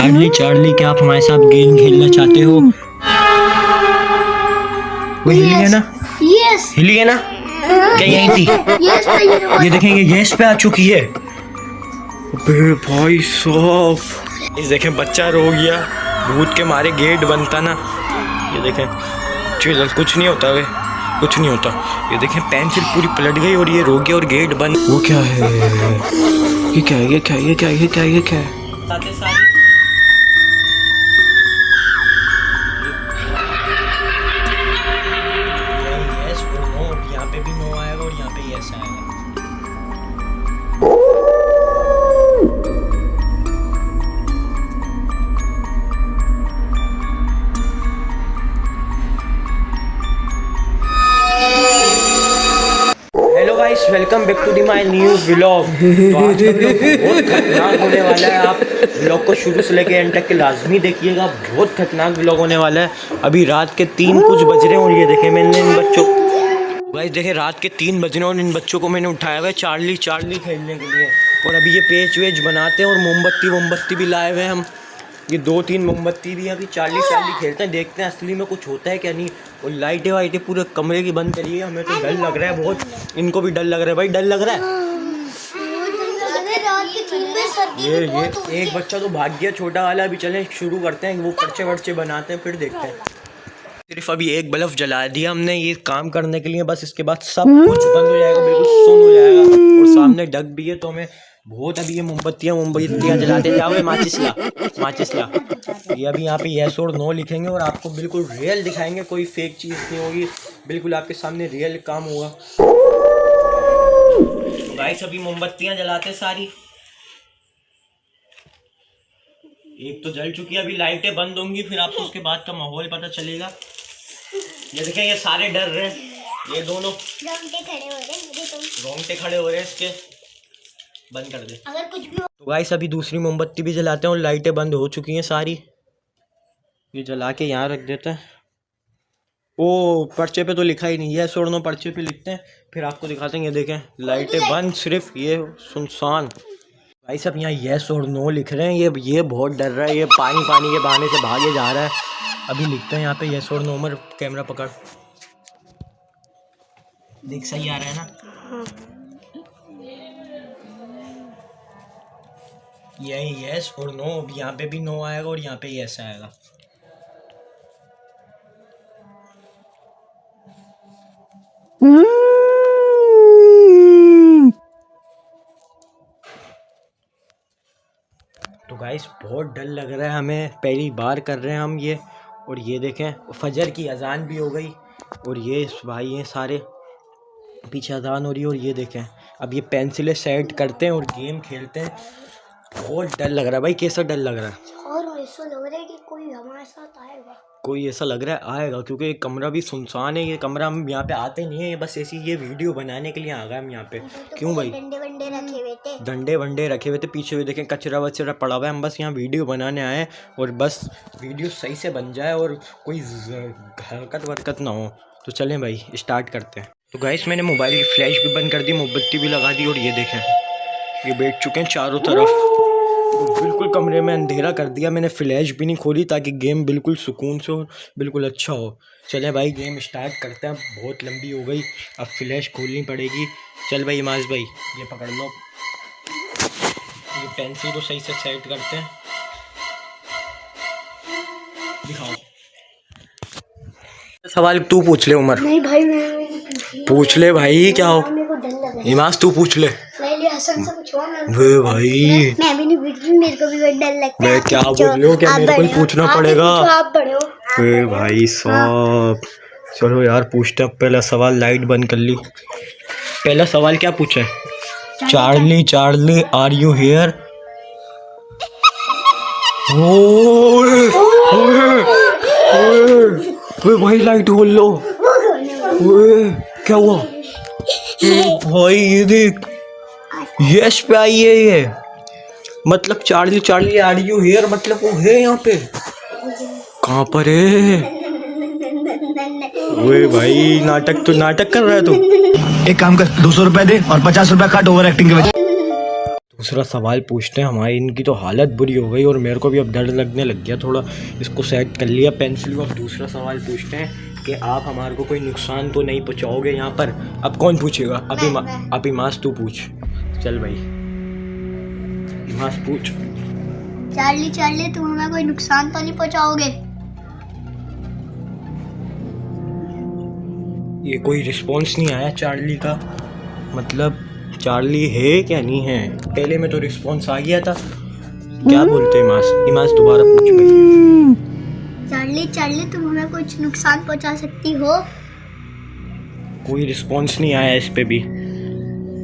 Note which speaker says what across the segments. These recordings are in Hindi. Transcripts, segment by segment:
Speaker 1: चार्ली चार्ली, क्या आप हमारे साथ गेम खेलना चाहते हो? वो हिली है ना?
Speaker 2: यस
Speaker 1: हिली है ना? क्या यहीं थी? ये देखेंगे, यस पे आ चुकी है। अबे भाई साहब, इस देखें बच्चा रो गया, भूत के मारे गेट बनता ना। ये देखें, चलो कुछ नहीं होता वे, कुछ नहीं होता। ये देखें पेंसिल पूरी पलट गई और ये रो गया और गेट बंद। वो क्या है? ये क्या है? ये क्या है? ये क्या है? ये क्या है? ये क्या है? यहाँ पे भी नो आएगा और यहाँ पे यस आएगा। Hello guys, welcome back to the my new vlog. तो आज का व्लॉग बहुत खतरनाक होने वाला है। आप व्लॉग को शुरू से लेकर एंड तक के लाजमी देखिएगा, बहुत खतरनाक व्लॉग होने वाला है। अभी रात के 3 कुछ बज रहे हैं और ये देखें मैंने इन बच्चों, गाइस देखें रात के 3 बज रहे हैं और इन बच्चों को मैंने उठाया हुआ है चार्ली चार्ली खेलने के लिए। और अभी ये पेच वेच बनाते हैं और मोमबत्ती भी लाए हुए हैं हम। ये 2-3 मोमबत्ती भी अभी चार्ली चार्ली खेलते हैं, देखते हैं असली में कुछ होता है क्या नहीं। और लाइटें वाइटें पूरे कमरे की बंद करिए, हमें तो डर लग रहा है बहुत। इनको भी डर लग रहा है भाई, डर लग रहा है। ये एक बच्चा तो भाग गया छोटा वाला। अभी चलें शुरू करते हैं, वो पर्चे वर्चे बनाते हैं फिर देखते हैं। सिर्फ अभी एक बल्ब जला दिया हमने ये काम करने के लिए, बस इसके बाद सब कुछ बंद हो जाएगा, बिल्कुल सुन हो जाएगा। और सामने डग भी है तो हमें बहुत अभी ये मोमबत्तियाँ जलाते जाओगे। माचिस ला। ये अभी यहाँ पे यस और नो लिखेंगे और आपको बिल्कुल रियल दिखाएंगे, कोई फेक चीज़ नहीं होगी, बिल्कुल आपके सामने रियल काम होगा। तो गाइस अभी मोमबत्तियाँ जलाते सारी, एक तो जल चुकी है, अभी लाइटें बंद होंगी फिर आपको उसके बाद का माहौल पता चलेगा। ये देखें ये सारे डर रहे हैं, ये दोनों रोंगटे खड़े हो रहे हैं इसके। बंद कर दे अगर कुछ भी। तो गाइस अभी दूसरी मोमबत्ती भी जलाते हैं और लाइटें बंद हो चुकी हैं सारी। ये जला के यहाँ रख देते हैं। ओ पर्चे पे तो लिखा ही नहीं है, यस और नो पर्चे पे लिखते हैं फिर आपको दिखाते हैं। ये देखें लाइटें बंद, सिर्फ ये सुनसान। भाई साहब यहाँ यस और नो लिख रहे हैं। ये बहुत डर रहा है, ये पानी के बहाने से भागे जा रहा है। अभी लिखते हैं यहाँ पे यस और नो। उमर कैमरा पकड़, देख सही आ रहा है ना? यही यस और नो। यहाँ पे भी नो आएगा और यहाँ पे यस आएगा। तो गाइस बहुत डर लग रहा है हमें, पहली बार कर रहे हैं हम ये। और ये देखें फजर की अजान भी हो गई और ये भाई ये सारे पीछे अजान हो रही है। और ये देखें अब ये पेंसिलें सेट करते हैं और गेम खेलते हैं। बहुत डर लग रहा है भाई। कैसा डर लग रहा है? और ऐसा लग रहा है कि कोई हमारे साथ आएगा, कोई ऐसा लग रहा है आएगा, क्योंकि ये कमरा भी सुनसान है। ये कमरा हम यहाँ पे आते नहीं है, ये बस ऐसी ये वीडियो बनाने के लिए आ गए हम यहाँ पे। तो क्यों भाई? डंडे वंडे रखे हुए थे पीछे, हुए देखें कचरा वचरा पड़ा हुआ है। हम बस यहाँ वीडियो बनाने आए और बस वीडियो सही से बन जाए और कोई हरकत वरकत ना हो। तो चलें भाई स्टार्ट करते हैं। तो गाइस मैंने मोबाइल की फ्लैश भी बंद कर दी, मोमबत्ती भी लगा दी और ये देखें ये बैठ चुके हैं चारों तरफ। तो बिल्कुल कमरे में अंधेरा कर दिया मैंने, फ्लैश भी नहीं खोली ताकि गेम बिल्कुल सुकून से हो, बिल्कुल अच्छा हो। चले भाई गेम स्टार्ट करते हैं। बहुत लंबी हो गई, अब फ्लैश खोलनी पड़ेगी। चल भाई इमाज भाई ये पकड़ लो, ये पेंसिल को सही से सेट करते हैं। दिखाओ सवाल तू पूछ ले उमर। नहीं भाई मैं पूछ ले भाई, क्या हो इमाज तू पूछ ले। वे भाई
Speaker 2: मैं भी नहीं पूछ रही, मेरे को भी बहुत डर लगता है।
Speaker 1: मैं क्या बोल रही हूँ, क्या मेरे को ही पूछना पड़ेगा?
Speaker 2: आप बड़े हो।
Speaker 1: वे भाई साहब चलो यार पूछते हैं। पहला सवाल लाइट बंद कर ली। पहला सवाल क्या पूछा है? Charlie Charlie are you here? ओए भाई लाइट खोल लो। ओए क्या हुआ? भाई ये देख यस पे आई है ये, मतलब Charlie Charlie are you here मतलब वो है यहाँ पे। कहाँ पर है? ओए भाई नाटक कर रहा है तू।
Speaker 3: एक काम कर 200 रुपए दे और 50 रुपए काट ओवर एक्टिंग के वजह।
Speaker 1: दूसरा सवाल पूछते हैं। हमारी इनकी तो हालत बुरी हो गई और मेरे को भी अब डर लगने लग गया थोड़ा। इसको सेट कर लिया पेंसिल को। अब दूसरा सवाल पूछते हैं कि आप हमारे को कोई नुकसान तो नहीं पहुंचाओगे यहाँ पर। अब कौन पूछेगा? अब इमास तू पूछ। चल भाई इमास पूछ।
Speaker 2: चार्ली चार्ली तुम हमें कोई नुकसान तो नहीं पहुंचाओगे?
Speaker 1: ये कोई रिस्पॉन्स नहीं आया चार्ली का। मतलब चार्ली है क्या नहीं है? पहले में तो रिस्पॉन्स आ गया था। क्या बोलते हैं इमास? इमास दोबारा पूछ भाई।
Speaker 2: चार्ली चार्ली तुम हमें कुछ नुकसान पहुंचा सकती हो?
Speaker 1: कोई रिस्पॉन्स नहीं आया इस पे भी।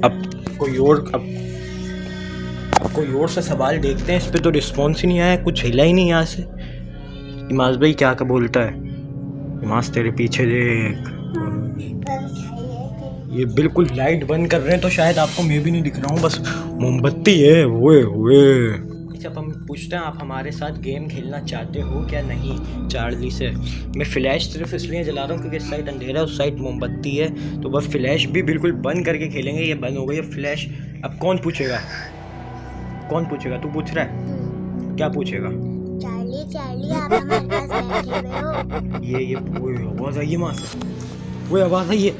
Speaker 1: अब कोई और से सवाल देखते हैं। इस पे तो रिस्पॉन्स ही नहीं आया, कुछ हिला ही नहीं यहाँ से। इमास भाई क्या बोलता है? इमास तेरे पीछे देख। ये बिल्कुल लाइट बंद कर रहे हैं तो शायद आपको मैं भी नहीं दिख रहा हूँ, बस मोमबत्ती है। ओए जब हम पूछते हैं आप हमारे साथ गेम खेलना चाहते हो क्या नहीं चार्ली से। मैं फ्लैश सिर्फ इसलिए जला रहा हूँ क्योंकि इस साइड अंधेरा है, उस साइड मोमबत्ती है, तो बस फ्लैश भी बिल्कुल बंद करके खेलेंगे। ये बंद हो गई है फ्लैश। अब कौन पूछेगा? तू पूछ रहा है? क्या पूछेगा?
Speaker 2: चार्ली चार्ली आप हमारे पास बैठे हुए हो?
Speaker 1: ये ओए आवाज़ आई है वहाँ से। वो आवाज़ आई है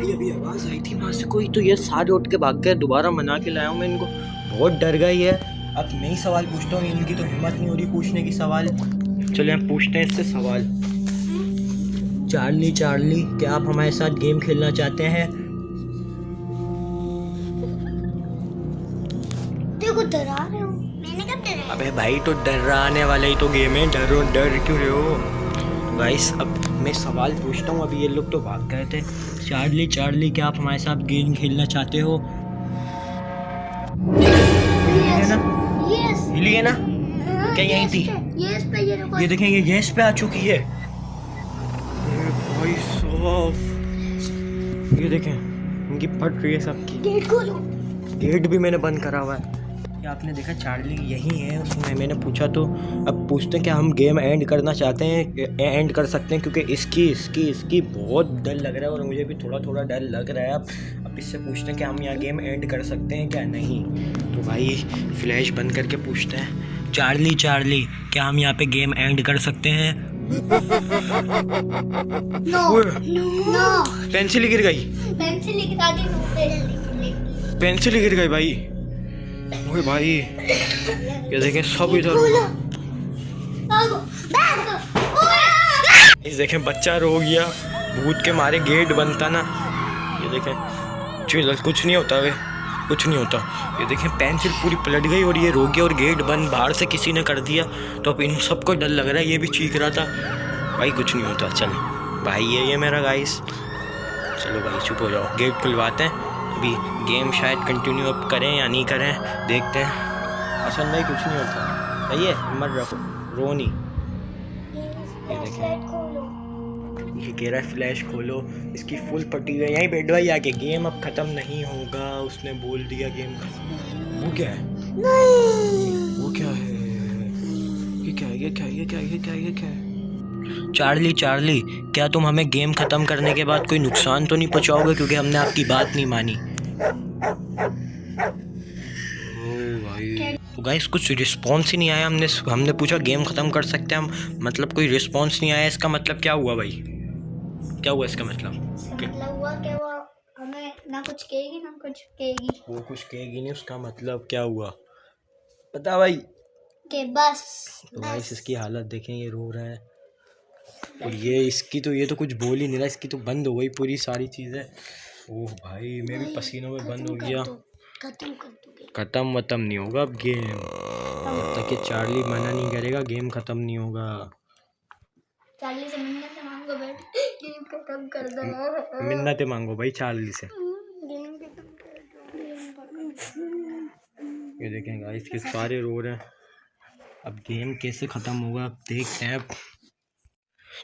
Speaker 1: अभी आवाज़ आई थी वहाँ से कोई, तो ये सारे उठ के भाग गए। दोबारा मना के लाया हूँ मैं इनको, बहुत डर गई है। अब मैं ही सवाल पूछता हूँ, इनकी तो हिम्मत नहीं हो रही पूछने की सवाल। चलिए हम पूछते हैं इससे सवाल। चार्ली चार्ली क्या आप हमारे साथ गेम खेलना चाहते हैं?
Speaker 2: देखो डरा रहे हो, मैंने कब डराया?
Speaker 1: अबे भाई तो डराने वाला ही तो गेम है, डर क्यों रहे हो? गाइस अब मैं सवाल पूछता हूँ। अभी ये लोग तो भाग गए थे। चार्ली चार्ली क्या आप हमारे साथ गेम खेलना चाहते हो? हिली है ना? क्या यही थी? ये देखें ये यस पे आ चुकी है। भाई साहब ये देखें इनकी फट रही है सबकी।
Speaker 2: गेट खोलो।
Speaker 1: गेट भी मैंने बंद करा हुआ है। आपने देखा चार्ली यही है उसमें। मैंने पूछा तो अब पूछते हैं क्या हम गेम एंड करना चाहते हैं, एंड कर सकते हैं, क्योंकि इसकी बहुत डर लग रहा है और मुझे भी थोड़ा डर लग रहा है। अब इससे पूछते हैं कि हम यहाँ गेम एंड कर सकते हैं क्या नहीं। तो भाई फ्लैश बंद करके पूछते हैं। चार्ली क्या हम यहाँ पे गेम एंड कर सकते हैं?
Speaker 2: नो
Speaker 1: पेंसिल गिर गई। पेंसिल गिर गई भाई। ओए भाई ये देखें सब इधर। इस देखें बच्चा रो गया, भूत के मारे गेट बनता ना। ये देखें चल कुछ नहीं होता वे, कुछ नहीं होता। ये देखें पेंसिल पूरी पलट गई और ये रो गया और गेट बंद बाहर से किसी ने कर दिया। तो अब इन सबको डर लग रहा है, ये भी चीख रहा था। भाई कुछ नहीं होता। चल भाई ये मेरा गाइस। चलो भाई चुप हो जाओ, गेट खुलवाते हैं। अभी गेम शायद कंटिन्यू अब करें या नहीं करें, देखते हैं। असल में कुछ नहीं होता। सही है मत रखो, रो नहीं। ये देखें ये कह रहा है फ्लैश खोलो। इसकी फुल पट्टी है, यहीं बैठ भाई आके। गेम अब ख़त्म नहीं होगा, उसने बोल दिया गेम खत्म। वो क्या है? वो क्या है? ये क्या है? चार्ली क्या तुम हमें गेम ख़त्म करने के बाद कोई नुकसान तो नहीं पहुंचाओगे, क्योंकि हमने आपकी बात नहीं मानी। तो गाइस कुछ रिस्पॉन्स ही नहीं आया। हमने पूछा गेम ख़त्म कर सकते हैं हम, मतलब कोई रिस्पॉन्स नहीं आया। इसका मतलब क्या हुआ भाई? क्या हुआ इसका मतलब?
Speaker 2: हुआ कि वो हमें ना कुछ कहेगी ना कुछ कहेगी।
Speaker 1: वो कुछ कहेगी नहीं, उसका मतलब क्या हुआ पता भाई?
Speaker 2: के बस।
Speaker 1: तो गाइस इसकी हालत देखें, ये रो रहा है और ये तो कुछ बोल ही नहीं रहा। इसकी तो बंद हो गई पूरी सारी चीज़ें। ओह भाई मैं भी पसीनों में बंद हो गया। खत्म वतम नहीं होगा अब गेम, जब तक ये चार्ली मना नहीं करेगा गेम खत्म नहीं होगा।
Speaker 2: चार्ली से मिन्नत मांगो बेट, गेम खत्म कर दो।
Speaker 1: मिन्नतें मांगो भाई चार्ली से।
Speaker 2: गेम खत्म कर दो।
Speaker 1: ये देखें गाइस के सारे रो रहे हैं। अब गेम कैसे ख़त्म होगा अब देखते हैं।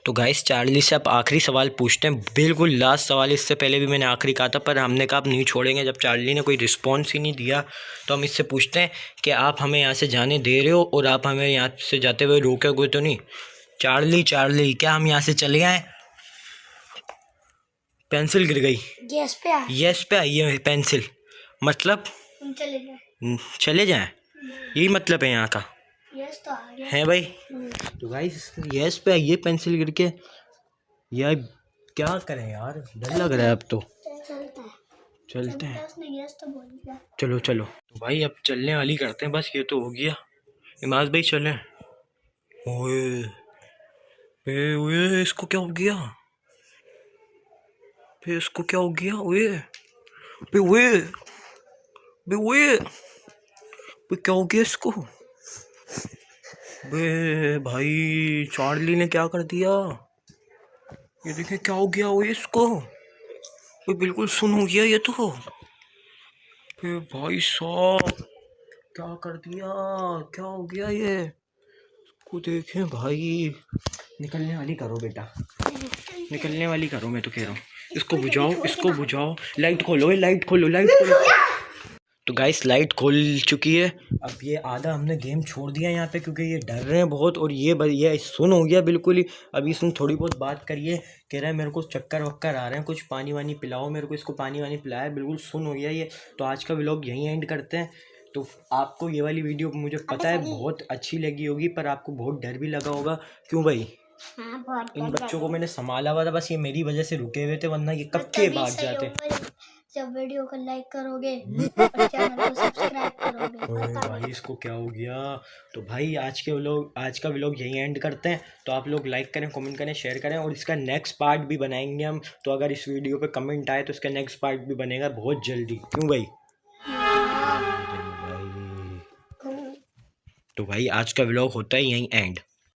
Speaker 1: तो गाइस चार्ली से अब आखिरी सवाल पूछते हैं, बिल्कुल लास्ट सवाल। इससे पहले भी मैंने आखिरी कहा था, पर हमने कहा अब नहीं छोड़ेंगे। जब चार्ली ने कोई रिस्पॉन्स ही नहीं दिया तो हम इससे पूछते हैं कि आप हमें यहाँ से जाने दे रहे हो और आप हमें यहाँ से जाते हुए रोकोगे तो नहीं? चार्ली क्या हम यहाँ से चले आए? पेंसिल गिर गई।
Speaker 2: यस पे
Speaker 1: आई है पेंसिल। मतलब
Speaker 2: हम चले गए।
Speaker 1: चले जाएं, यही मतलब है यहाँ का
Speaker 2: यस तो आ गया
Speaker 1: है भाई। तो गाइस यस पे ये पेंसिल गिर के यार क्या करें यार, डर लग रहा है अब तो।
Speaker 2: चलता है,
Speaker 1: चलते हैं,
Speaker 2: उसने यस तो बोल दिया।
Speaker 1: चलो चलो। तो भाई अब चलने वाली करते हैं, बस ये तो हो गया। इमाज भाई चलें। ओए ओए इसको क्या हो गया, बे इसको क्या हो गया, ओए बे ओए बे ओए बे क्या हो गया इसको, बे भाई चार्ली ने क्या कर दिया, ये देखें क्या हो गया ओए इसको, ये बिल्कुल सुन हो गया ये तो। बे भाई साहब क्या कर दिया, क्या हो गया ये, को देखें भाई। निकलने वाली करो बेटा, निकलने वाली करो, मैं तो कह रहा हूँ। इसको बुझाओ, इसको बुझाओ, लाइट खोलो, लाइट खोलो, लाइट खोलो। तो गाइस लाइट खोल चुकी है। अब ये आधा हमने गेम छोड़ दिया यहाँ पे क्योंकि ये डर रहे हैं बहुत, और ये सुन हो गया बिल्कुल ही। अभी इसने थोड़ी बहुत बात करिए, कह रहा है मेरे को चक्कर वक्कर आ रहे हैं, कुछ पानी वानी पिलाओ मेरे को। इसको पानी वानी पिलाया, बिल्कुल सुन हो गया ये। तो आज का व्लॉग यहीं एंड करते हैं। तो आपको ये वाली वीडियो मुझे पता है बहुत अच्छी लगी होगी, पर आपको बहुत डर भी लगा होगा, क्यों भाई?
Speaker 2: हाँ, बहुत
Speaker 1: इन
Speaker 2: डर
Speaker 1: बच्चों को
Speaker 2: लगा।
Speaker 1: मैंने संभाला हुआ था, बस ये मेरी वजह से रुके हुए थे, वरना ये कब के
Speaker 2: तभी
Speaker 1: भाग
Speaker 2: सही
Speaker 1: जाते।
Speaker 2: होगा जब वीडियो को लाइक करोगे और चैनल को सब्सक्राइब करोगे।
Speaker 1: ओए भाई इसको क्या हो गया। तो भाई आज का व्लॉग यहीं एंड करते हैं। तो आप लोग लाइक करें, कमेंट करें, शेयर करें, और इसका नेक्स्ट पार्ट भी बनाएंगे हम। तो अगर इस वीडियो पे कमेंट आए तो इसका नेक्स्ट पार्ट भी बनेगा बहुत जल्दी, क्यों भाई? तो भाई आज का व्लॉग होता है यहीं एंड।